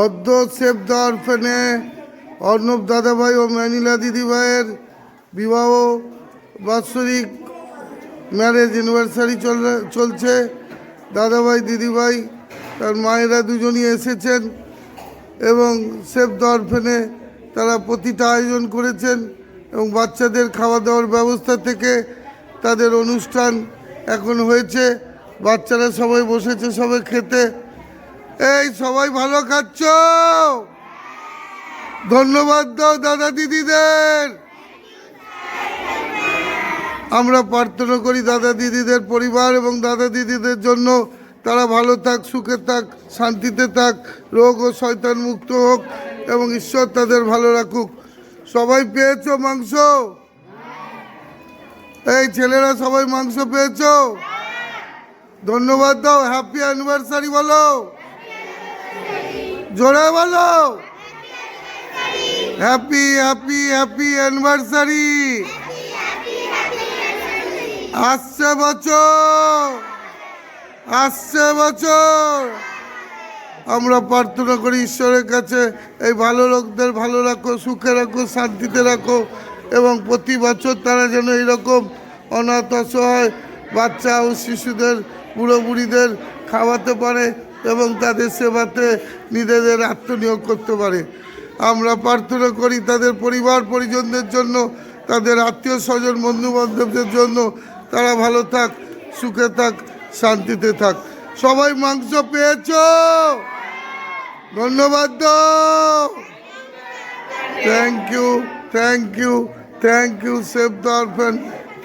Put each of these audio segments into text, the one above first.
অদ্য save the অরফেনে Arnab দাদাভাই ও Manila দিদিভাইয়ের বিবাহ বাৎসরিক ম্যারেজ অ্যানিভার্সারি চলছে। দাদাভাই দিদিভাই তার মায়েরা দুজনই এসেছেন এবং সেভ দ্য অরফেনে তারা প্রতিটা আয়োজন করেছেন এবং বাচ্চাদের খাওয়া দাওয়ার ব্যবস্থা থেকে তাদের অনুষ্ঠান এখন হয়েছে। বাচ্চারা সবাই বসেছে সবাই খেতে। এই সবাই ভালো খাচ্ছ? ধন্যবাদ দাও দাদা দিদিদের। আমরা প্রার্থনা করি দাদা দিদিদের পরিবার এবং দাদা দিদিদের জন্য তারা ভালো থাক, সুখে থাক, শান্তিতে থাক, রোগ ও শয়তান মুক্ত হোক এবং ঈশ্বর তাদের ভালো রাখুক। সবাই পেয়েছো মাংস? এই ছেলেরা সবাই মাংস পেয়েছো? ধন্যবাদ দাও। হ্যাপি অ্যানিভার্সারি বলো, জোরে বলো। Happy happy happy anniversary. আসছে বছর, আসছে বছর। আমরা প্রার্থনা করি ঈশ্বরের কাছে এই ভালো লোকদের ভালো রাখো, সুখে রাখো, শান্তিতে রাখো এবং প্রতি বছর তারা যেন এইরকম অনাথ অসহায় বাচ্চা ও শিশুদের, বুড়ো বুড়িদের খাওয়াতে পারে এবং তাদের সেবাতে নিজেদের আত্মনিয়োগ করতে পারে। আমরা প্রার্থনা করি তাদের পরিবার পরিজনদের জন্য, তাদের আত্মীয় স্বজন বন্ধু বান্ধবদের জন্য তারা ভালো থাক, সুখে থাক, শান্তিতে থাক। সবাই মাংস পেয়েছ? ধন্যবাদ দাও। Thank you, thank you, thank you save the orphan,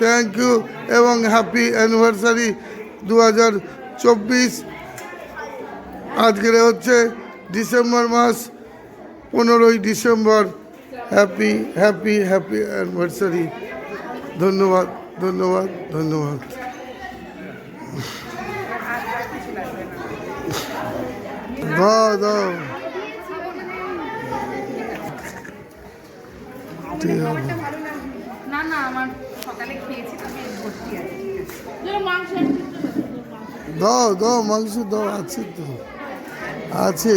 thank you এবং হ্যাপি অ্যানিভার্সারি 2024। আজকের হচ্ছে ডিসেম্বর মাস, 15ই December. Happy happy happy anniversary. ধন্যবাদ, ধন্যবাদ, ধন্যবাদ। দাও দাও, ঠিক আছে। দাও দাও মাংস দাও, আছে তো আছে।